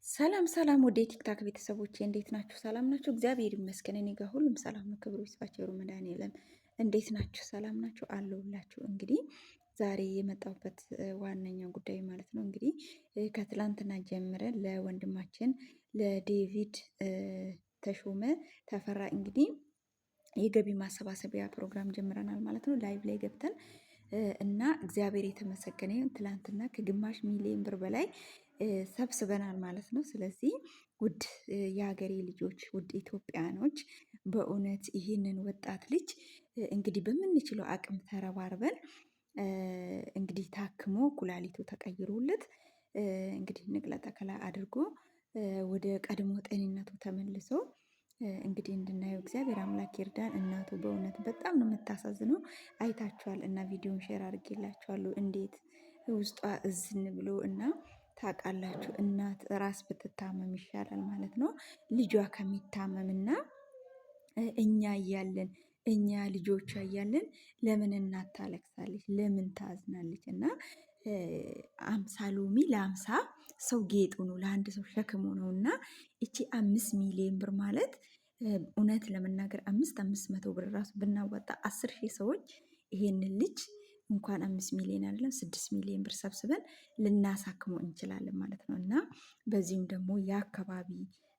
ሰላም ሰላም ወደ ቲክታክ ቤተሰቦቼ እንዴት ናችሁ? ሰላም ናችሁ? እግዚአብሔር ይመስገን እኔ ጋር ሁሉም ሰላም ነው። ክብሩ ይስፋ ቸሩ መድኃኔዓለም። እንዴት ናችሁ? ሰላም ናችሁ? አለሁላችሁ። እንግዲህ ዛሬ የመጣሁበት ዋነኛው ጉዳይ ማለት ነው እንግዲህ ከትላንትና ጀምረን ለወንድማችን ለዴቪድ ተሾመ ተፈራ እንግዲህ የገቢ ማሰባሰቢያ ፕሮግራም ጀምረናል ማለት ነው። ላይቭ ላይ ገብተን እና እግዚአብሔር የተመሰገነ ይሁን ትላንትና ከግማሽ ሚሊዮን ብር በላይ ሰብስበናል ማለት ነው። ስለዚህ ውድ የሀገሬ ልጆች፣ ውድ ኢትዮጵያኖች በእውነት ይህንን ወጣት ልጅ እንግዲህ በምንችለው አቅም ተረባርበን እንግዲህ ታክሞ ኩላሊቱ ተቀይሮለት እንግዲህ ንቅለ ተከላ አድርጎ ወደ ቀድሞ ጤንነቱ ተመልሶ እንግዲህ እንድናየው እግዚአብሔር አምላክ ይርዳን። እናቱ በእውነት በጣም ነው የምታሳዝነው። አይታችኋል እና ቪዲዮን ሼር አድርጌላችኋለሁ እንዴት ውስጧ እዝን ብሎ እና ታውቃላችሁ፣ እናት ራስ ብትታመም ይሻላል ማለት ነው ልጇ ከሚታመምና እኛ እያለን እኛ ልጆቿ እያለን ለምን እናት ታለቅሳለች? ለምን ታዝናለች? እና አምሳ ሎሚ ለአምሳ ሰው ጌጡ ነው፣ ለአንድ ሰው ሸክሙ ነው። እና እቺ 5 ሚሊዮን ብር ማለት እውነት ለመናገር 500 ብር ራሱ ብናወጣ 10,000 ሰዎች ይሄንን ልጅ እንኳን 5 ሚሊዮን አይደለም 6 ሚሊዮን ብር ሰብስበን ልናሳክመው እንችላለን ማለት ነው። እና በዚህም ደግሞ የአካባቢ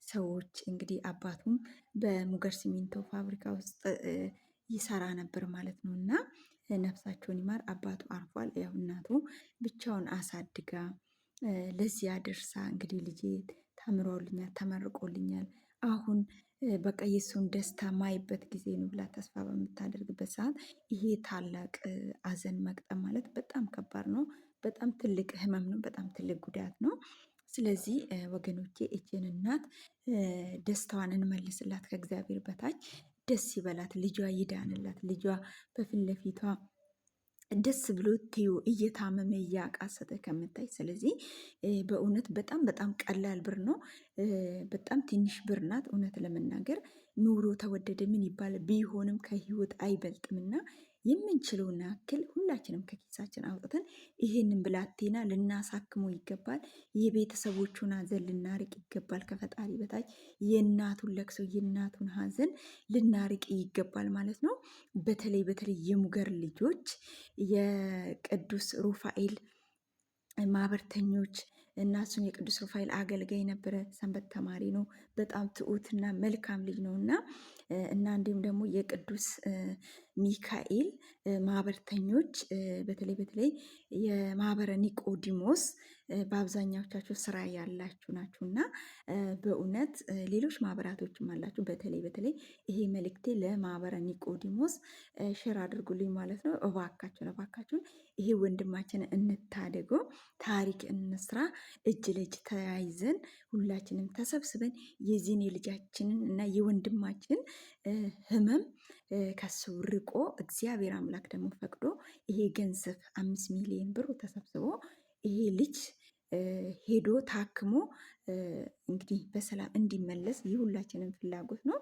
ሰዎች እንግዲህ አባቱም በሙገር ሲሚንቶ ፋብሪካ ውስጥ ይሰራ ነበር ማለት ነው። እና ነፍሳቸውን ይማር፣ አባቱ አርፏል። ያው እናቱ ብቻውን አሳድጋ ለዚህ አደርሳ እንግዲህ ልጄ ተምሮልኛል፣ ተመርቆልኛል፣ አሁን በቃ የሱን ደስታ ማይበት ጊዜ ነው ብላ ተስፋ በምታደርግበት ሰዓት ይሄ ታላቅ አዘን መቅጠም ማለት በጣም ከባድ ነው። በጣም ትልቅ ህመም ነው። በጣም ትልቅ ጉዳት ነው። ስለዚህ ወገኖቼ እችን እናት ደስታዋን እንመልስላት ከእግዚአብሔር በታች ደስ ይበላት፣ ልጇ ይዳንላት፣ ልጇ በፊት ለፊቷ ደስ ብሎ ትዩ እየታመመ እያቃሰተ ከምታይ። ስለዚህ በእውነት በጣም በጣም ቀላል ብር ነው። በጣም ትንሽ ብር ናት። እውነት ለመናገር ኑሮ ተወደደ ምን ይባል ቢሆንም ከህይወት አይበልጥምና የምንችለውን ያክል ሁላችንም ከኪሳችን አውጥተን ይሄንን ብላቴና ልናሳክመው ይገባል። የቤተሰቦቹን ሀዘን ልናርቅ ይገባል። ከፈጣሪ በታች የእናቱን ለቅሶ የእናቱን ሀዘን ልናርቅ ይገባል ማለት ነው። በተለይ በተለይ የሙገር ልጆች የቅዱስ ሩፋኤል ማህበርተኞች እና እሱም የቅዱስ ሩፋኤል አገልጋይ ነበረ። ሰንበት ተማሪ ነው። በጣም ትሁትና መልካም ልጅ ነው እና እንዲሁም ደግሞ የቅዱስ ሚካኤል ማህበርተኞች በተለይ በተለይ የማህበረ ኒቆዲሞስ በአብዛኛዎቻችሁ ስራ ያላችሁ ናችሁ እና በእውነት ሌሎች ማህበራቶችም አላችሁ። በተለይ በተለይ ይሄ መልእክቴ ለማህበረ ኒቆዲሞስ ሼር አድርጉልኝ ማለት ነው። እባካችሁን እባካችሁን ይሄ ወንድማችን እንታደገው፣ ታሪክ እንስራ። እጅ ለእጅ ተያይዘን ሁላችንም ተሰብስበን የዚህን የልጃችንን እና የወንድማችን ህመም ከሱ ርቆ እግዚአብሔር አምላክ ደግሞ ፈቅዶ ይሄ ገንዘብ 5 ሚሊዮን ብር ተሰብስቦ ይሄ ልጅ ሄዶ ታክሞ እንግዲህ በሰላም እንዲመለስ የሁላችንም ፍላጎት ነው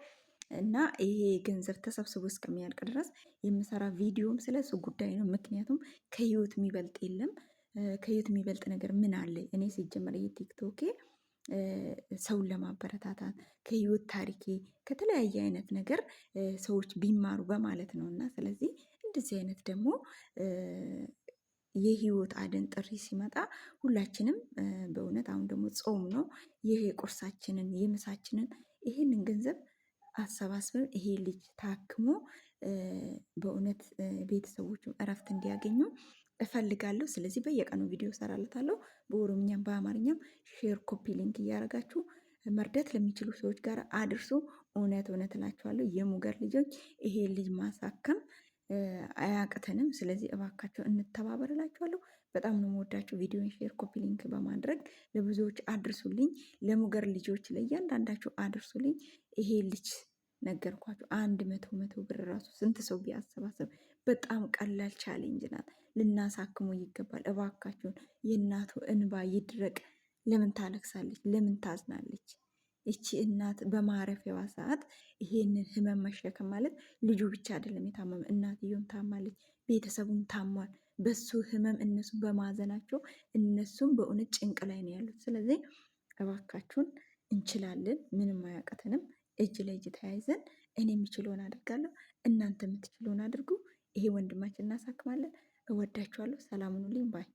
እና ይሄ ገንዘብ ተሰብስቦ እስከሚያልቅ ድረስ የምሰራ ቪዲዮም ስለሱ ጉዳይ ነው። ምክንያቱም ከህይወት የሚበልጥ የለም። ከህይወት የሚበልጥ ነገር ምን አለ? እኔ ሲጀመር የቲክቶኬ ሰውን ለማበረታታት ከህይወት ታሪኬ ከተለያየ አይነት ነገር ሰዎች ቢማሩ በማለት ነው እና ስለዚህ እንደዚህ አይነት ደግሞ የህይወት አድን ጥሪ ሲመጣ ሁላችንም በእውነት አሁን ደግሞ ጾም ነው። ይህ የቁርሳችንን የምሳችንን ይሄንን ገንዘብ አሰባስበን ይሄ ልጅ ታክሞ በእውነት ቤተሰቦቹ እረፍት እንዲያገኙ እፈልጋለሁ። ስለዚህ በየቀኑ ቪዲዮ እሰራለታለሁ። በኦሮምኛም በአማርኛም ሼር ኮፒ ሊንክ እያደረጋችሁ መርዳት ለሚችሉ ሰዎች ጋር አድርሶ እውነት እውነት እላችኋለሁ የሙገር ልጆች ይሄ ልጅ ማሳከም አያቅተንም። ስለዚህ እባካቸው እንተባበር እላችኋለሁ። በጣም ነው የምወዳችሁ። ቪዲዮን ሼር ኮፒ ሊንክ በማድረግ ለብዙዎች አድርሱልኝ። ለሙገር ልጆች ለእያንዳንዳችሁ አድርሱልኝ። ይሄ ልጅ ነገርኳችሁ 100 ብር ራሱ ስንት ሰው ቢያሰባሰብ በጣም ቀላል ቻሌንጅ ናት። ልናሳክሙ ይገባል። እባካችሁን የእናቱ እንባ ይድረቅ። ለምን ታለቅሳለች? ለምን ታዝናለች? እቺ እናት በማረፊያዋ ሰዓት ይሄንን ህመም መሸከም ማለት ልጁ ብቻ አይደለም የታመመ፣ እናትየውም ታማለች፣ ቤተሰቡም ታሟል። በሱ ህመም እነሱ በማዘናቸው እነሱም በእውነት ጭንቅ ላይ ነው ያሉት። ስለዚህ እባካችሁን እንችላለን፣ ምንም አያቅተንም። እጅ ለእጅ ተያይዘን እኔ የምችለውን አድርጋለሁ፣ እናንተ የምትችለውን አድርጉ። ይሄ ወንድማችን እናሳክማለን። እወዳችኋለሁ። ሰላም ሁኑልኝ ባይ